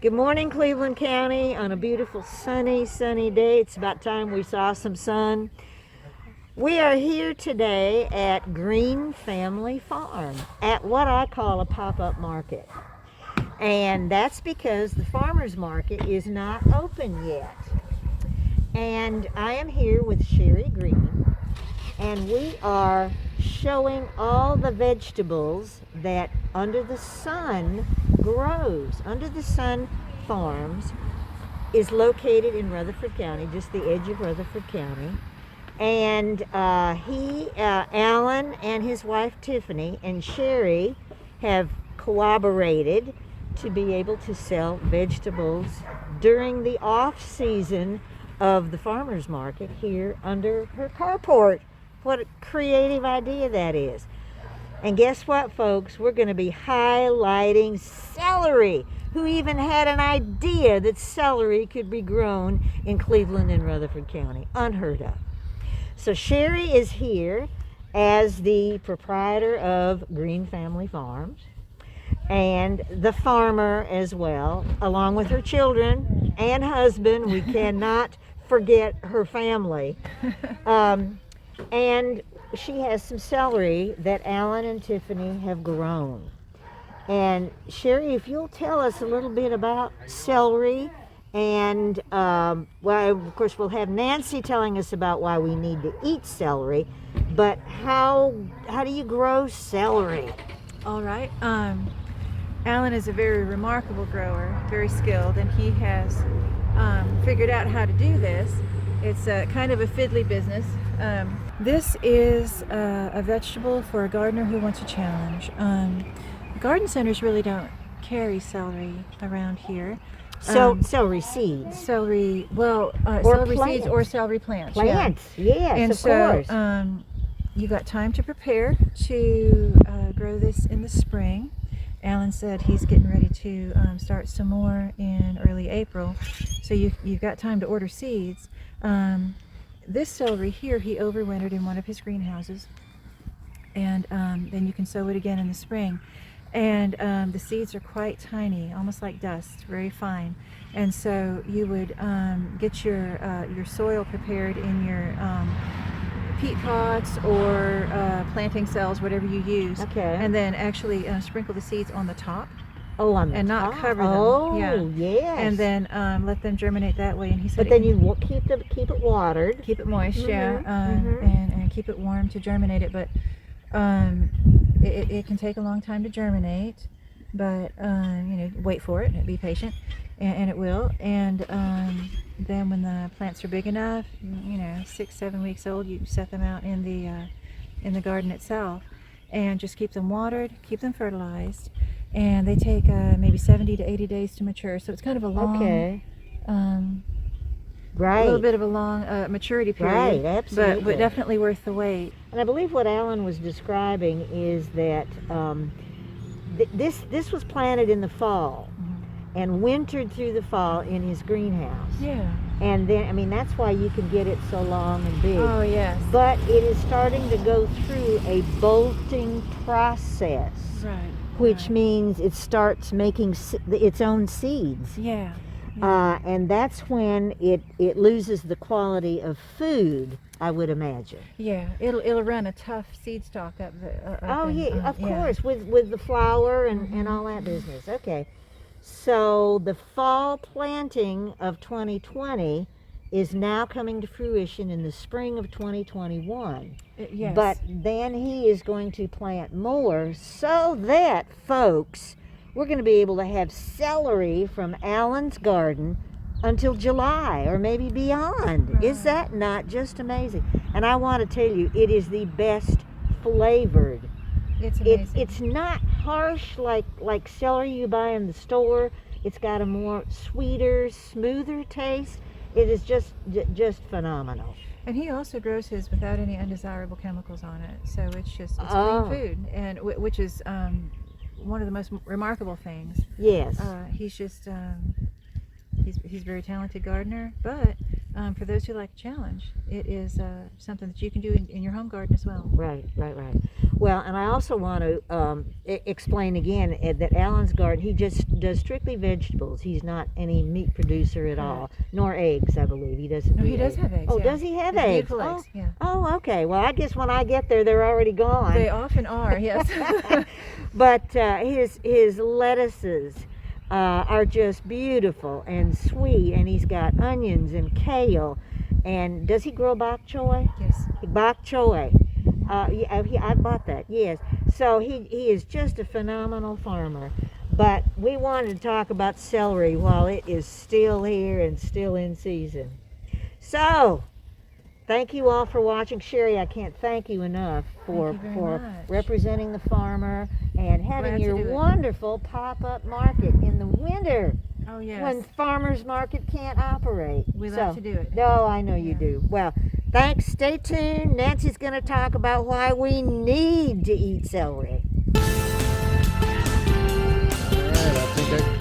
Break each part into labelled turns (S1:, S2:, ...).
S1: Good morning, Cleveland County, on a beautiful sunny day. It's about time we saw some sun. We are here today at Green Family Farm at what I call a pop-up market. And that's because the farmer's market is not open yet. And I am here with Sherry Green, and we are showing all the vegetables that Under the Sun grows. Under the Sun Farms is located in Rutherford County, just the edge of Rutherford County. And Alan and his wife Tiffany and Sherry have collaborated to be able to sell vegetables during the off season of the farmer's market here under her carport. What a creative idea that is. And guess what, folks? We're going to be highlighting celery. Who even had an idea that celery could be grown in Cleveland and Rutherford County? Unheard of. So Sherry is here as the proprietor of Green Family Farms and the farmer as well, along with her children and husband. We cannot forget her family. And she has some celery that Alan and Tiffany have grown. And Sherry, if you'll tell us a little bit about celery, and well, of course we'll have Nancy telling us about why we need to eat celery, but how do you grow celery?
S2: All right. Alan is a very remarkable grower, very skilled, and he has figured out how to do this. It's a kind of a fiddly business. This is a vegetable for a gardener who wants a challenge. Garden centers really don't carry celery around here.
S1: So celery seeds.
S2: Celery, well,
S1: Or
S2: celery
S1: plants.
S2: seeds or celery plants.
S1: Plants, yes,
S2: And
S1: of
S2: so,
S1: course.
S2: You got time to prepare to grow this in the spring. Alan said he's getting ready to start some more in early April, so you've got time to order seeds. This celery here, he overwintered in one of his greenhouses, and then you can sow it again in the spring. And the seeds are quite tiny, almost like dust, very fine. And so you would get your soil prepared in your peat pots or planting cells, whatever you use.
S1: Okay.
S2: And then actually sprinkle the seeds on the top.
S1: Oh, on the
S2: and
S1: top.
S2: not cover them.
S1: Oh,
S2: Yeah.
S1: yes.
S2: And then let them germinate that way. And he said,
S1: But then you keep it watered.
S2: keep it moist, yeah,
S1: mhm.
S2: and keep it warm to germinate it. But it can take a long time to germinate. But wait for it, be patient, and it will. And then when the plants are big enough, 6-7 weeks old, you set them out in the garden itself, and just keep them watered, keep them fertilized, and they take maybe 70 to 80 days to mature. So it's kind of a long,
S1: Right.
S2: a little bit of a long maturity period.
S1: Right, absolutely.
S2: But definitely worth the wait.
S1: And I believe what Alan was describing is that this was planted in the fall and wintered through the fall in his greenhouse.
S2: Yeah.
S1: And then, that's why you can get it so long and big.
S2: Oh, yes.
S1: But it is starting to go through a bolting process.
S2: Right.
S1: Which
S2: right.
S1: means it starts making its own seeds.
S2: Yeah.
S1: And that's when it loses the quality of food, I would imagine.
S2: Yeah, it'll run a tough seed stalk up the.
S1: Of course, with the flour and all that business. Okay, so the fall planting of 2020 is now coming to fruition in the spring of 2021.
S2: Yes.
S1: But then he is going to plant more so that, folks, we're going to be able to have celery from Alan's garden until July or maybe beyond.
S2: Right.
S1: Is that not just amazing? And I want to tell you, it is the best flavored.
S2: It's amazing.
S1: It's not harsh like celery you buy in the store. It's got a more sweeter, smoother taste. It is just phenomenal.
S2: And he also grows his without any undesirable chemicals on it, so it's clean food, and which is one of the most remarkable things.
S1: Yes.
S2: He's just he's a very talented gardener, but for those who like a challenge, it is something that you can do in your home garden as well.
S1: Right. Well, and I also want to explain again that Alan's garden, he just does strictly vegetables. He's not any meat producer at all, nor eggs, I believe. He doesn't.
S2: No,
S1: do
S2: he does
S1: eggs.
S2: have eggs.
S1: Oh,
S2: yeah.
S1: does he have
S2: They're
S1: eggs?
S2: Beautiful
S1: Oh,
S2: eggs. Yeah.
S1: oh, okay. Well, I guess when I get there, they're already gone.
S2: They often are. Yes.
S1: But his lettuces are just beautiful and sweet, and he's got onions and kale. And does he grow bok choy?
S2: Yes.
S1: Bok choy. I bought that. Yes. So he is just a phenomenal farmer. But we wanted to talk about celery while it is still here and still in season. So, thank you all for watching. Sherry, I can't thank you enough for
S2: Thank you very much.
S1: representing the farmer and having
S2: Glad to
S1: your
S2: do it.
S1: wonderful pop-up market in the winter
S2: Oh yes.
S1: when farmers market can't operate.
S2: We love to do it.
S1: No, I know you
S2: Yeah.
S1: do. Well, thanks. Stay tuned. Nancy's going to talk about why we need to eat celery.
S3: All right, I think I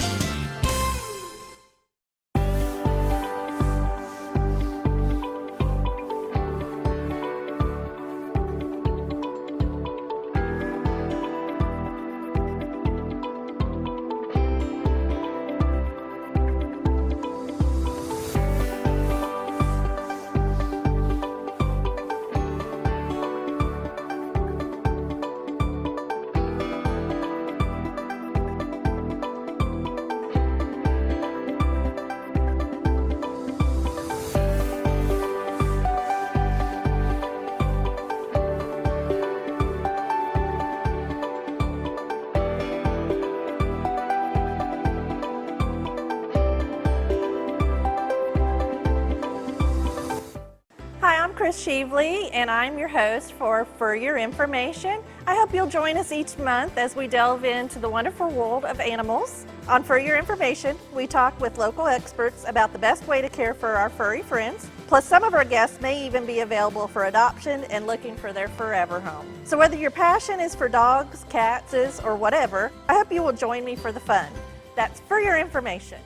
S4: Hi, I'm Chris Sheevely, and I'm your host for Your Information. I hope you'll join us each month as we delve into the wonderful world of animals. On For Your Information, we talk with local experts about the best way to care for our furry friends. Plus, some of our guests may even be available for adoption and looking for their forever home. So whether your passion is for dogs, cats, or whatever, I hope you will join me for the fun. That's For Your Information,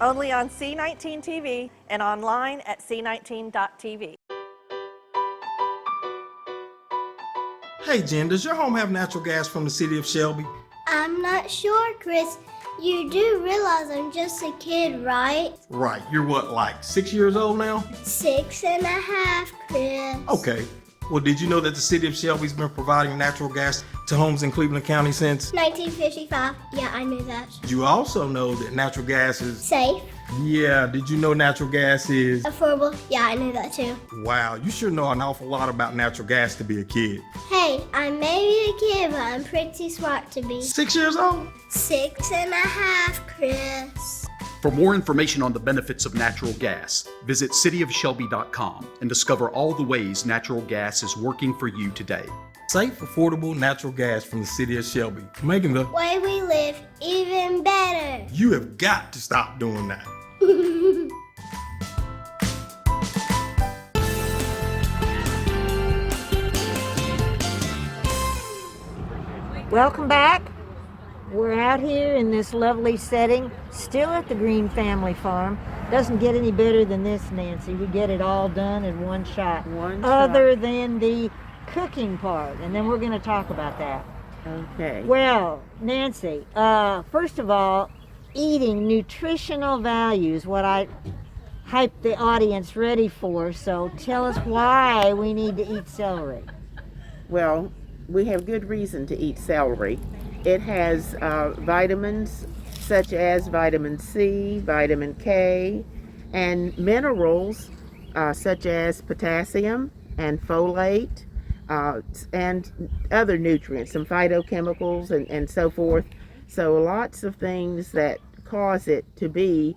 S4: only on C19 TV and online at c19.tv.
S5: Hey Jen, does your home have natural gas from the city of Shelby?
S6: I'm not sure, Chris. You do realize I'm just a kid, right?
S5: Right, you're what, like 6 years old now?
S6: 6.5, Chris.
S5: Okay. Well, did you know that the city of Shelby's been providing natural gas to homes in Cleveland County since?
S6: 1955. Yeah, I knew that.
S5: You also know that natural gas is...
S6: Safe.
S5: Yeah, did you know natural gas is...
S6: Affordable. Yeah, I knew that too.
S5: Wow, you sure know an awful lot about natural gas to be a kid.
S6: Hey, I may be a kid, but I'm pretty smart to be.
S5: 6 years old?
S6: 6.5, Chris.
S7: For more information on the benefits of natural gas, visit cityofshelby.com and discover all the ways natural gas is working for you today.
S5: Safe, affordable natural gas from the city of Shelby, making the
S6: Way we live even better.
S5: You have got to stop doing that.
S1: Welcome back. We're out here in this lovely setting, still at the Green Family Farm. Doesn't get any better than this, Nancy. We get it all done in one shot. Other than the cooking part, and then we're going to talk about that.
S8: Okay.
S1: Well, Nancy, first of all, eating nutritional values, what I hyped the audience ready for, so tell us why we need to eat celery.
S8: Well, we have good reason to eat celery. It has vitamins such as vitamin C, vitamin K, and minerals such as potassium and folate, and other nutrients, some phytochemicals and so forth. So lots of things that cause it to be,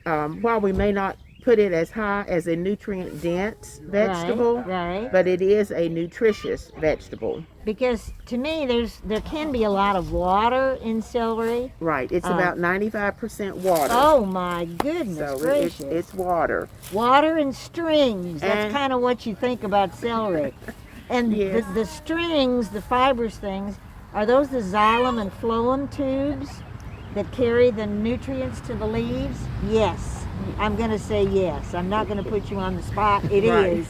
S8: while we may not put it as high as a nutrient dense vegetable,
S1: Right.
S8: but it is a nutritious vegetable.
S1: Because to me, there can be a lot of water in celery.
S8: Right, it's about 95% water.
S1: Oh my goodness
S8: So
S1: gracious.
S8: it's water.
S1: Water and strings. That's
S8: And-
S1: kind of what you think about celery. And
S8: Yes.
S1: the strings, the fibrous things, are those the xylem and phloem tubes that carry the nutrients to the leaves? Yes. I'm going to say yes. I'm not going to put you on the spot. It is.
S8: Right.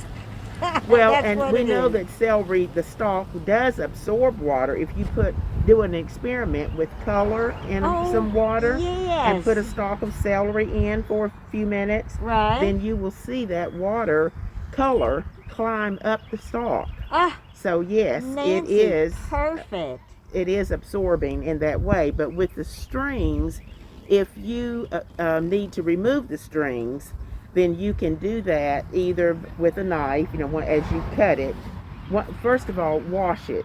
S8: Well,
S1: That's
S8: and
S1: what
S8: we
S1: it
S8: know
S1: is.
S8: that celery, the stalk, does absorb water. If you do an experiment with color in
S1: Oh,
S8: some water and put a
S1: yes.
S8: stalk of celery in for a few minutes,
S1: Right.
S8: then you will see that water color climb up the stalk.
S1: Ah,
S8: So yes,
S1: Nancy, perfect.
S8: it is absorbing in that way. But with the strings, if you need to remove the strings, then you can do that either with a knife, as you cut it. First of all, wash it.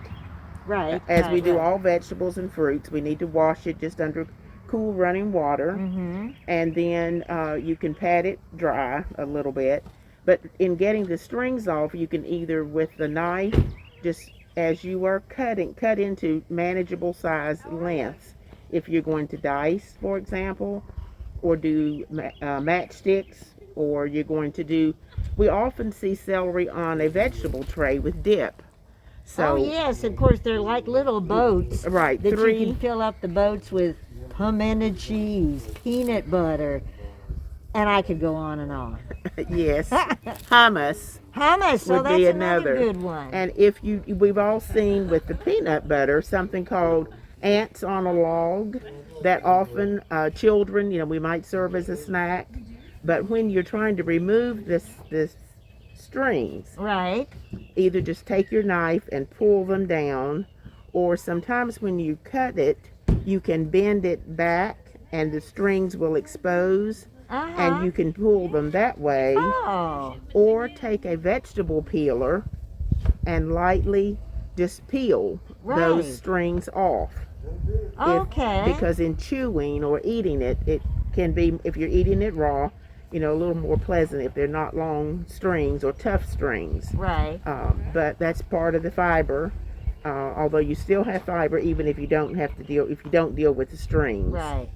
S1: Right,
S8: As
S1: right,
S8: we do
S1: right.
S8: all vegetables and fruits, we need to wash it just under cool running water.
S1: Mm-hmm.
S8: And then you can pat it dry a little bit. But in getting the strings off, you can either with the knife, just as you are cutting, cut into manageable size lengths. If you're going to dice, for example, or do matchsticks, or you're going to do, we often see celery on a vegetable tray with dip.
S1: Oh,
S8: So,
S1: yes, of course, they're like little boats
S8: right,
S1: that you can
S8: three,
S1: fill up the boats with pimento cheese, peanut butter, and I could go on and on.
S8: yes, hummus
S1: Hummus, so
S8: would be
S1: that's another
S8: another.
S1: good one.
S8: And we've all seen with the peanut butter something called ants on a log that often children, we might serve as a snack. But when you're trying to remove this strings,
S1: Right.
S8: either just take your knife and pull them down, or sometimes when you cut it, you can bend it back and the strings will expose
S1: Uh-huh.
S8: and you can pull them that way.
S1: Oh,
S8: Or take a vegetable peeler and lightly just peel those
S1: right.
S8: strings off.
S1: Okay.
S8: Because in chewing or eating it, it can be, if you're eating it raw, a little more pleasant if they're not long strings or tough strings.
S1: Right.
S8: But that's part of the fiber. Although you still have fiber, even if you don't deal with the strings.
S1: Right.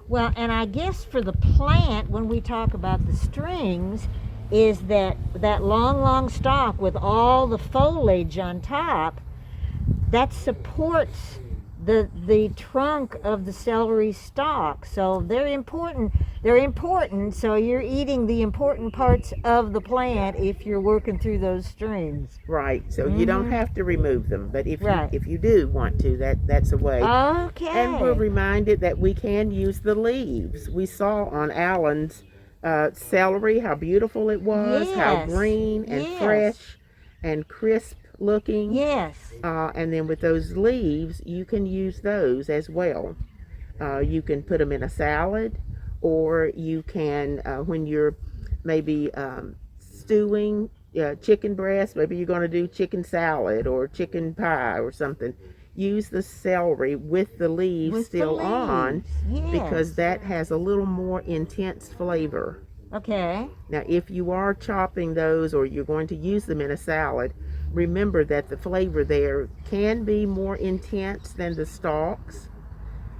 S1: Well, and I guess for the plant, when we talk about the strings, is that long, long stalk with all the foliage on top that supports the trunk of the celery stalk. So they're important. They're important. So you're eating the important parts of the plant if you're working through those strings.
S8: Right. So you don't have to remove them, but
S1: Right.
S8: if you do want to, that's a way.
S1: Okay.
S8: And we're reminded that we can use the leaves. We saw on Alan's celery how beautiful it was, how
S1: Yes.
S8: green and
S1: Yes.
S8: fresh and crisp looking.
S1: Yes.
S8: And then with those leaves, you can use those as well. You can put them in a salad, or you can, when you're maybe stewing chicken breast, maybe you're going to do chicken salad or chicken pie or something, use the celery with the leaves
S1: With the
S8: still on,
S1: leaves,
S8: because
S1: yes.
S8: that has a little more intense flavor.
S1: Okay.
S8: Now, if you are chopping those or you're going to use them in a salad, remember that the flavor there can be more intense than the stalks.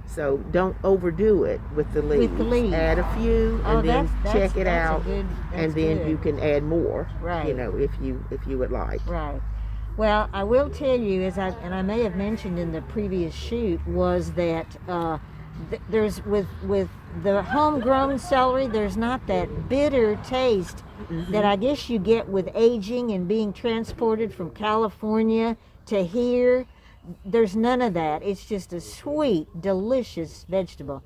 S8: So don't overdo it with the leaves.
S1: With the leaves.
S8: Add a few and then check it
S1: that's
S8: out, and then
S1: good.
S8: you can add more.
S1: Right.
S8: If you would like.
S1: Right. Well, I will tell you, and I may have mentioned in the previous shoot, was that there's with the homegrown celery, there's not that bitter taste that I guess you get with aging and being transported from California to here. There's none of that. It's just a sweet, delicious vegetable.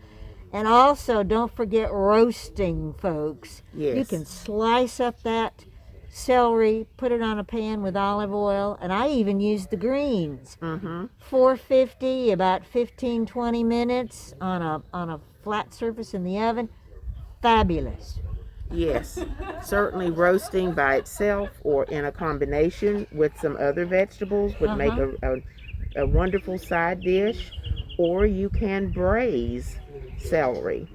S1: And also, don't forget roasting, folks.
S8: Yes.
S1: You can slice up that celery, put it on a pan with olive oil, and I even use the greens. 450, about 15-20 minutes on a flat surface in the oven. Fabulous.
S8: Yes, certainly roasting by itself or in a combination with some other vegetables would make a wonderful side dish. Or you can braise celery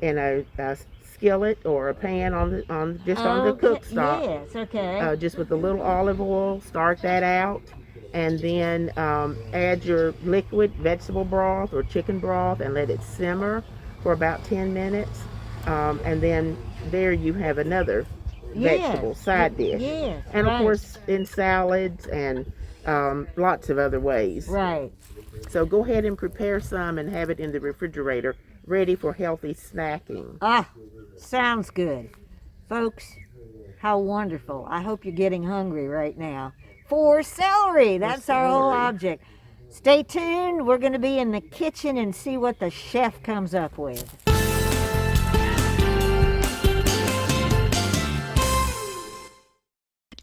S8: in a skillet or a pan on the cooktop.
S1: Yes, okay.
S8: Just with a little olive oil, start that out, and then add your liquid vegetable broth or chicken broth and let it simmer for about 10 minutes. And then there you have another vegetable side dish.
S1: Yes,
S8: and of
S1: right.
S8: course in salads and lots of other ways.
S1: Right.
S8: So go ahead and prepare some and have it in the refrigerator ready for healthy snacking.
S1: Ah, sounds good. Folks, How wonderful. I hope you're getting hungry right now. For celery, that's our whole object. Stay tuned. We're going to be in the kitchen and see what the chef comes up with.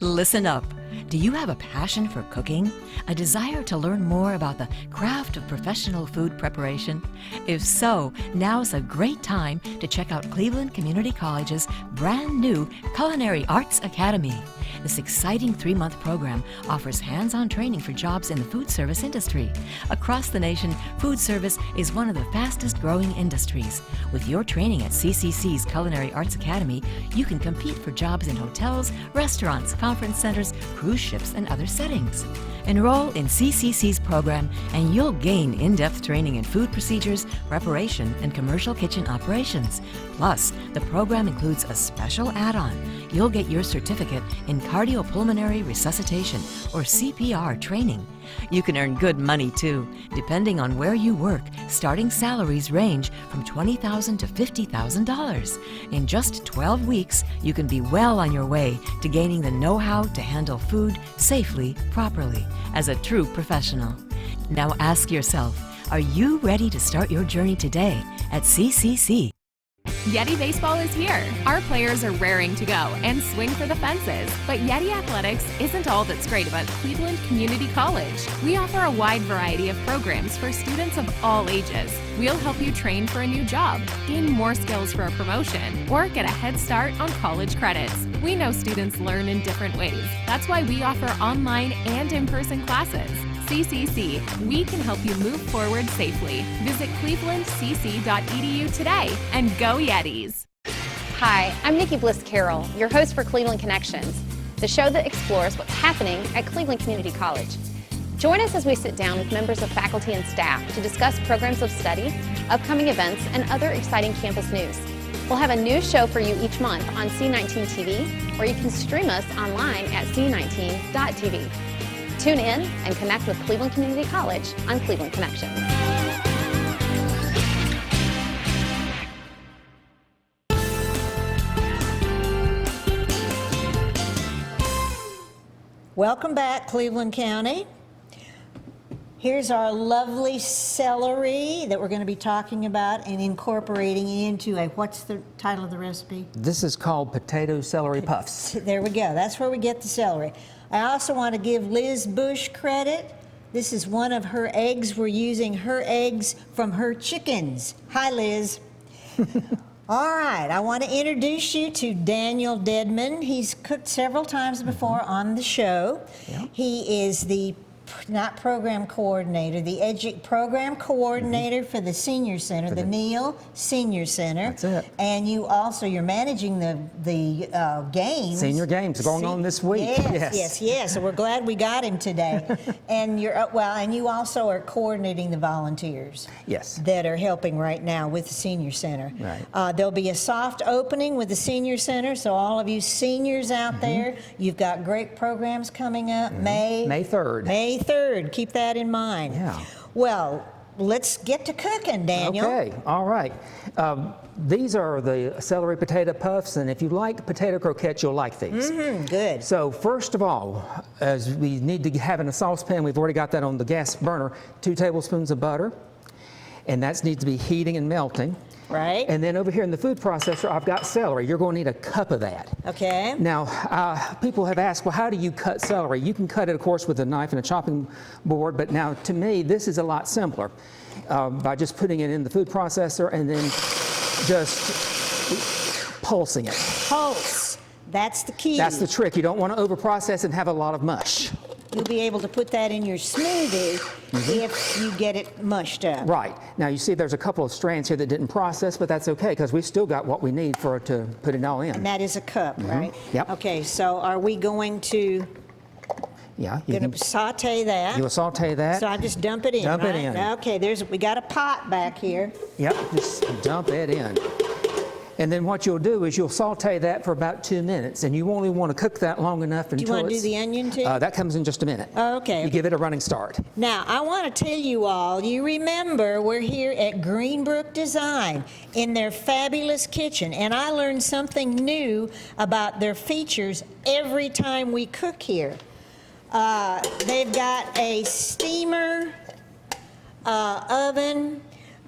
S3: Listen up. Do you have a passion for cooking? A desire to learn more about the craft of professional food preparation? If so, now's a great time to check out Cleveland Community College's brand new Culinary Arts Academy. This exciting 3-month program offers hands-on training for jobs in the food service industry. Across the nation, food service is one of the fastest growing industries. With your training at CCC's Culinary Arts Academy, you can compete for jobs in hotels, restaurants, conference centers, cruise ships, and other settings. Enroll in CCC's program and you'll gain in-depth training in food procedures, preparation, and commercial kitchen operations. Plus, the program includes a special add-on. You'll get your certificate in cardiopulmonary resuscitation, or CPR training. You can earn good money too. Depending on where you work, starting salaries range from $20,000 to $50,000. In just 12 weeks, you can be well on your way to gaining the know-how to handle food safely, properly, as a true professional. Now ask yourself, are you ready to start your journey today at CCC?
S9: Yeti Baseball is here. Our players are raring to go and swing for the fences. But Yeti Athletics isn't all that's great about Cleveland Community College. We offer a wide variety of programs for students of all ages. We'll help you train for a new job, gain more skills for a promotion, or get a head start on college credits. We know students learn in different ways. That's why we offer online and in-person classes. CCC, we can help you move forward safely. Visit clevelandcc.edu today and go Yetis.
S10: Hi, I'm Nikki Bliss Carroll, your host for Cleveland Connections, the show that explores what's happening at Cleveland Community College. Join us as we sit down with members of faculty and staff to discuss programs of study, upcoming events, and other exciting campus news. We'll have a new show for you each month on C19 TV, or you can stream us online at c19.tv. Tune in and connect with Cleveland Community College on Cleveland Connections.
S1: Welcome back, Cleveland County. Here's our lovely celery that we're going to be talking about and incorporating into a, what's the title of the recipe?
S11: This is called potato celery puffs.
S1: There we go. That's where we get the celery. I also want to give Liz Bush credit. This is one of her eggs. We're using her eggs from her chickens. Hi, Liz. All right, I want to introduce you to Daniel Dedman. He's cooked several times before on the show. Yeah. He is the not program coordinator, the program coordinator for the Senior Center, the Neal Senior Center.
S11: That's it.
S1: And you also, you're managing the games.
S11: Senior games going on this week.
S1: Yes. So we're glad we got him today. And you're and you also are coordinating the volunteers.
S11: Yes.
S1: That are helping right now with the Senior Center.
S11: Right.
S1: There'll be a soft opening with the Senior Center, so all of you seniors out there, you've got great programs coming up. May
S11: 3rd.
S1: May 3rd. Keep that in mind.
S11: Yeah.
S1: Well, let's get to cooking, Daniel.
S11: Okay. All right. These are the celery potato puffs, and if you like potato croquettes, you'll like these.
S1: Good.
S11: So first of all, as we need to have in a saucepan, we've already got that on the gas burner, 2 tablespoons of butter, and that needs to be heating and melting.
S1: Right.
S11: And then over here in the food processor, I've got celery. You're going to need a cup of that.
S1: Okay.
S11: Now, people have asked, well, how do you cut celery? You can cut it, of course, with a knife and a chopping board, but now, to me, this is a lot simpler. By just putting it in the food processor and then just pulsing it.
S1: Pulse. That's the key.
S11: That's the trick. You don't want to overprocess and have a lot of mush.
S1: You'll be able to put that in your smoothie if you get it mushed up.
S11: Right. Now you see there's a couple of strands here that didn't process, but that's okay because we've still got what we need to put it all in.
S1: And that is a cup, right?
S11: Yep.
S1: Okay, so are we going to saute that?
S11: You'll saute that.
S1: So I just dump it in,
S11: Dump
S1: right?
S11: it in.
S1: Okay, we got a pot back here.
S11: Yep, just dump it in. And then what you'll do is you'll saute that for about 2 minutes, and you only want to cook that long enough until
S1: Do you want to do the onion too?
S11: that comes in just a minute.
S1: Oh, okay.
S11: You give it a running start.
S1: Now, I want to tell you all, you remember we're here at Greenbrook Design in their fabulous kitchen, and I learned something new about their features every time we cook here. They've got a steamer, oven,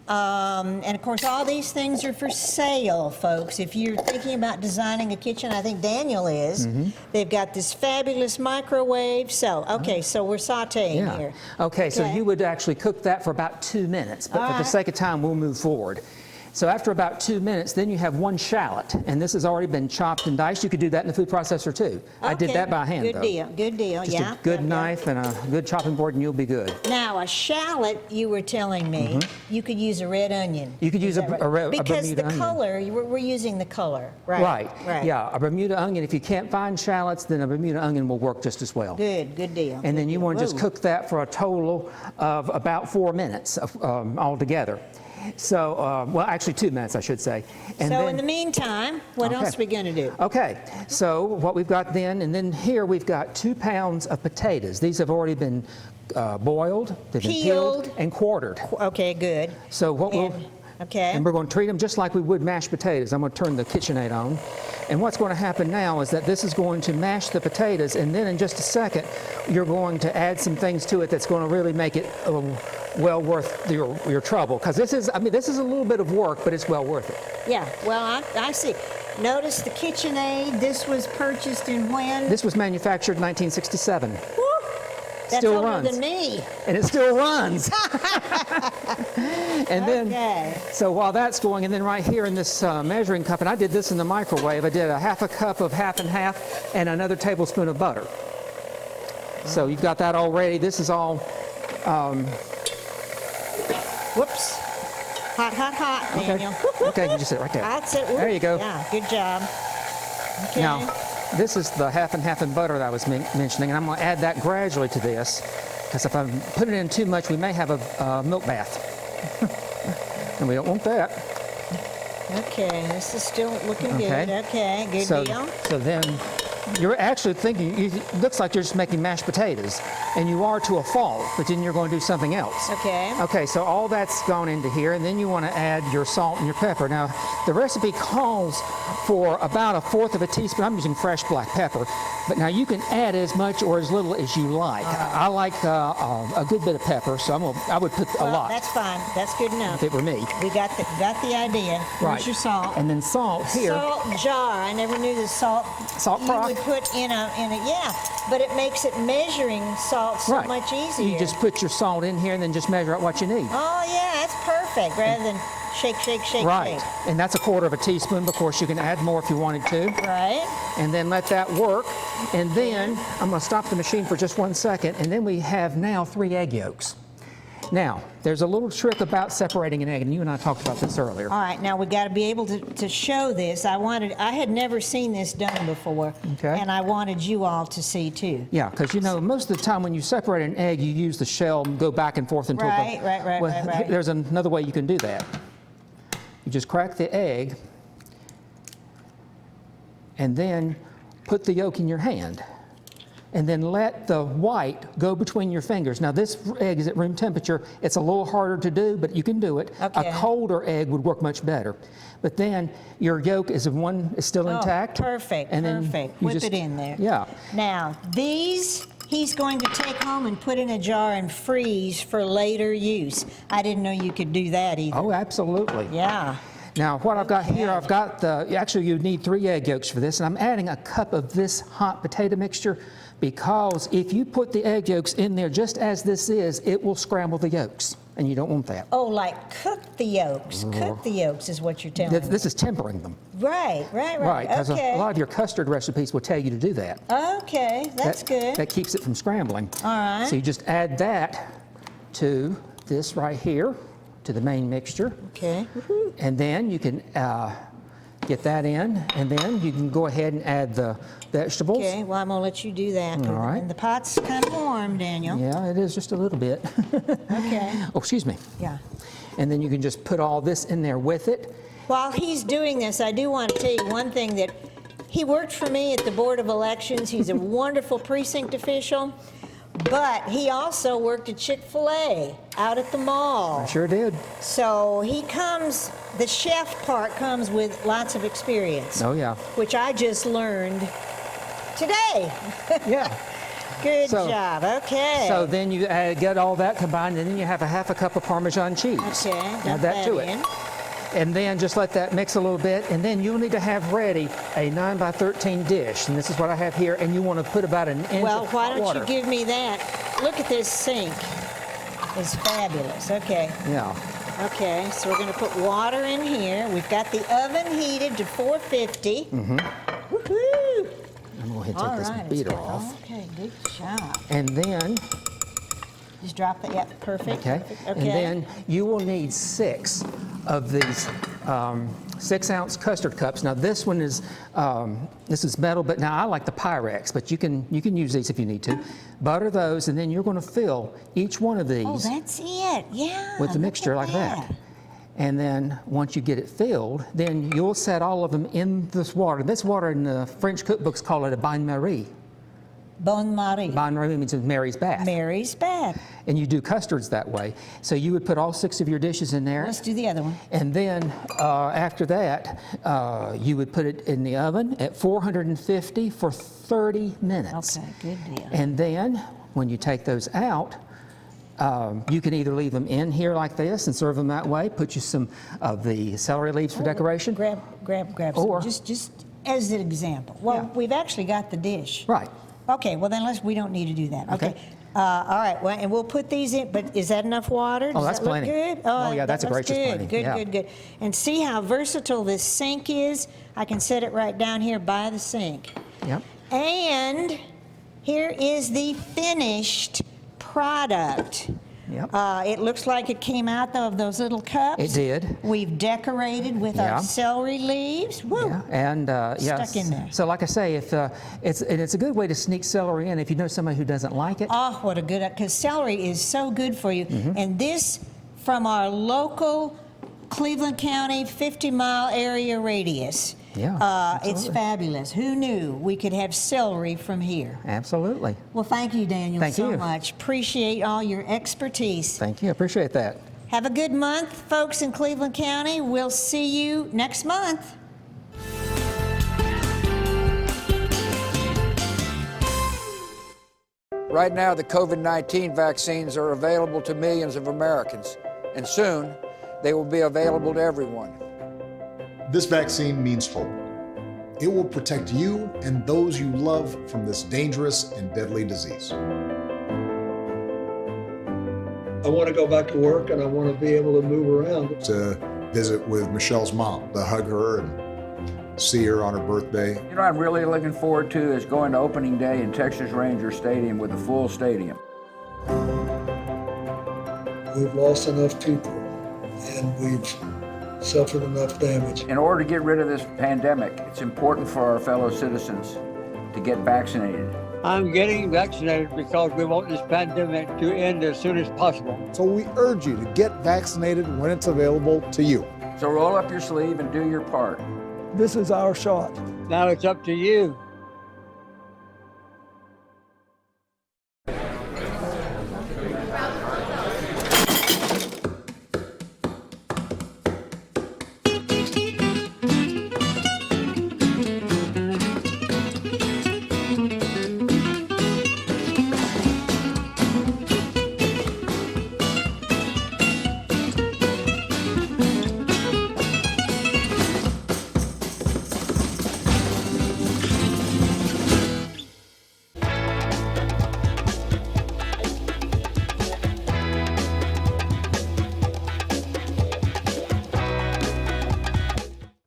S1: and of course all these things are for sale, folks. If you're thinking about designing a kitchen, I think Daniel is. They've got this fabulous microwave. So, okay, so we're sauteing here.
S11: Okay, so you would actually cook that for about 2 minutes, but for the sake of time, we'll move forward. So after about 2 minutes, then you have 1 shallot, and this has already been chopped and diced. You could do that in the food processor too. I did that by hand, though.
S1: Good deal,
S11: Just a good knife and a good chopping board, and you'll be good.
S1: Now, a shallot, you were telling me, you could use a red onion.
S11: You could use a Bermuda onion.
S1: Because the color, we're using the color, right?
S11: Right. Yeah, a Bermuda onion. If you can't find shallots, then a Bermuda onion will work just as well.
S1: Good deal.
S11: And then you want to just cook that for a total of about 4 minutes altogether. So, well, actually 2 minutes, I should say. And
S1: so
S11: then,
S1: in the meantime, what else are we going to do?
S11: Okay, so what we've got then, and then here we've got 2 pounds of potatoes. These have already been boiled, they've been peeled and quartered.
S1: Okay, good.
S11: So what we'll...
S1: Okay.
S11: And we're going to treat them just like we would mashed potatoes. I'm going to turn the KitchenAid on. And what's going to happen now is that this is going to mash the potatoes, and then in just a second, you're going to add some things to it that's going to really make it well worth your trouble. Because this is, this is a little bit of work, but it's well worth it.
S1: Yeah, well, I see. Notice the KitchenAid, this was purchased in when?
S11: This was manufactured in 1967.
S1: Woo! That's
S11: still
S1: older
S11: runs.
S1: than me.
S11: And it still runs. And then, so while that's going, and then right here in this measuring cup, and I did this in the microwave, I did a half a cup of half and half and another tablespoon of butter. So you've got that all ready. This is all,
S1: whoops. Hot, Daniel.
S11: Okay, you just sit right there.
S1: I'll sit.
S11: There you go.
S1: Yeah, good job. Okay.
S11: Now, this is the half and half in butter that I was mentioning, and I'm going to add that gradually to this, because if I put it in too much, we may have a milk bath. And we don't want that.
S1: Okay, this is still looking good. Okay, good deal.
S11: So then you're actually thinking, it looks like you're just making mashed potatoes, and you are to a fault, but then you're going to do something else.
S1: Okay.
S11: Okay, so all that's gone into here, and then you want to add your salt and your pepper. Now, the recipe calls for about 1/4 of a teaspoon. I'm using fresh black pepper, but now you can add as much or as little as you like. I like a good bit of pepper, so I would put a lot.
S1: That's fine. That's good enough.
S11: If it were me.
S1: We got the idea.
S11: Right.
S1: Here's your salt.
S11: And then salt here.
S1: Salt jar. I never knew the salt.
S11: Salt
S1: you
S11: crock.
S1: would put in a but it makes it measuring salt so much easier.
S11: You just put your salt in here and then just measure out what you need.
S1: Oh yeah, that's perfect. Rather than shake.
S11: Right, and that's 1/4 of a teaspoon. Of course, you can add more if you wanted to.
S1: Right.
S11: And then let that work. And then I'm going to stop the machine for just 1 second. And then we have now 3 egg yolks. Now, there's a little trick about separating an egg, and you and I talked about this earlier.
S1: All right, now we got to be able to show this. I had never seen this done before, and I wanted you all to see too.
S11: Yeah, because most of the time when you separate an egg, you use the shell and go back and forth until
S1: right.
S11: There's another way you can do that. You just crack the egg, and then put the yolk in your hand. And then let the white go between your fingers. Now this egg is at room temperature. It's a little harder to do, but you can do it.
S1: Okay.
S11: A colder egg would work much better. But then your yolk is still intact.
S1: Perfect,
S11: and
S1: perfect. Whip it in there.
S11: Yeah.
S1: Now these he's going to take home and put in a jar and freeze for later use. I didn't know you could do that either.
S11: Oh, absolutely.
S1: Yeah.
S11: Now, what I've got here, I've got actually you need 3 egg yolks for this, and I'm adding a cup of this hot potato mixture because if you put the egg yolks in there just as this is, it will scramble the yolks, and you don't want that.
S1: Oh, like cook the yolks. Cook the yolks is what you're telling me.
S11: This is tempering them.
S1: Right.
S11: Right, because
S1: okay.
S11: a lot of your custard recipes will tell you to do that.
S1: Okay, that's good.
S11: That keeps it from scrambling.
S1: All right.
S11: So you just add that to this right here, to the main mixture.
S1: Okay.
S11: And then you can get that in, and then you can go ahead and add the vegetables.
S1: Okay, well, I'm going to let you do that.
S11: All right.
S1: And the pot's kind of warm, Daniel.
S11: Yeah, it is just a little bit.
S1: Okay.
S11: Oh, excuse me.
S1: Yeah.
S11: And then you can just put all this in there with it.
S1: While he's doing this, I do want to tell you one thing, that he worked for me at the Board of Elections. He's a wonderful precinct official, but he also worked at Chick-fil-A out at the mall.
S11: I sure did.
S1: So he comes, the chef part comes with lots of experience.
S11: Oh, yeah.
S1: Which I just learned today.
S11: Yeah.
S1: Good job. Okay.
S11: So then you get all that combined, and then you have a half a cup of Parmesan cheese.
S1: Okay.
S11: Add that to it. And then just let that mix a little bit, and then you'll need to have ready a 9 by 13 dish, and this is what I have here, and you want to put about an inch
S1: Well,
S11: of
S1: why
S11: hot
S1: don't
S11: water.
S1: you give me that? Look at this sink. It's fabulous. Okay.
S11: Yeah.
S1: Okay, so we're going to put water in here. We've got the oven heated to 450.
S11: Mm-hmm.
S1: Woohoo!
S11: I'm going to take
S1: All
S11: this
S1: right,
S11: beater
S1: it's-
S11: off.
S1: Okay, good job.
S11: And then,
S1: Just drop that. Yep, perfect.
S11: okay,
S1: Perfect. Okay.
S11: and then you will need 6 of these 6-ounce custard cups. Now this one is metal, but now I like the Pyrex, but you can use these if you need to. Butter those, and then you're going to fill each one of these
S1: Oh, that's it. Yeah.
S11: with the
S1: look
S11: mixture
S1: at
S11: like that. And then once you get it filled, then you'll set all of them in this water. This water in the French cookbooks call it a bain-marie.
S1: Bain-marie.
S11: Bain-marie means Mary's bath.
S1: Mary's bath.
S11: And you do custards that way. So you would put all 6 of your dishes in there.
S1: Let's do the other one.
S11: And then after that, you would put it in the oven at 450 for 30 minutes.
S1: Okay, good deal.
S11: And then when you take those out, you can either leave them in here like this and serve them that way, put you some of the celery leaves for decoration.
S1: Grab
S11: Or-
S1: some. Just as an example. Well,
S11: Yeah.
S1: we've actually got the dish.
S11: Right.
S1: Okay, well then we don't need to do that. Okay.
S11: Okay.
S1: All right, well, and we'll put these in, but is that enough water? Does
S11: that's
S1: that look
S11: plenty.
S1: good?
S11: Oh, yeah, that's a
S1: that looks
S11: gracious
S1: good.
S11: plenty.
S1: Good,
S11: Yeah.
S1: good, good. And see how versatile this sink is? I can set it right down here by the sink.
S11: Yep.
S1: And here is the finished product.
S11: Yep.
S1: It looks like it came out of those little cups.
S11: It did.
S1: We've decorated with
S11: Yeah.
S1: our celery leaves. Woo!
S11: Yeah, and yes.
S1: Stuck in there.
S11: So like I say, if it's a good way to sneak celery in if you know somebody who doesn't like it.
S1: Oh, what a good, because celery is so good for you.
S11: Mm-hmm.
S1: And this from our local Cleveland County 50-mile area radius.
S11: Yeah,
S1: It's
S11: absolutely.
S1: fabulous. Who knew we could have celery from here?
S11: Absolutely.
S1: Well, thank you, Daniel,
S11: Thank
S1: so
S11: you.
S1: much. Appreciate all your expertise.
S11: Thank you. I appreciate that.
S1: Have a good month, folks in Cleveland County. We'll see you next month.
S12: Right now, the COVID-19 vaccines are available to millions of Americans, and soon they will be available to everyone.
S13: This vaccine means hope. It will protect you and those you love from this dangerous and deadly disease.
S14: I want to go back to work and I want to be able to move around.
S13: To visit with Michelle's mom, to hug her and see her on her birthday.
S15: You know what I'm really looking forward to is going to opening day in Texas Ranger Stadium with a full stadium.
S14: We've lost enough people and we've suffered enough damage.
S15: In order to get rid of this pandemic, it's important for our fellow citizens to get vaccinated.
S16: I'm getting vaccinated because we want this pandemic to end as soon as possible.
S13: So we urge you to get vaccinated when it's available to you.
S15: So roll up your sleeve and do your part.
S16: This is our shot. Now it's up to you.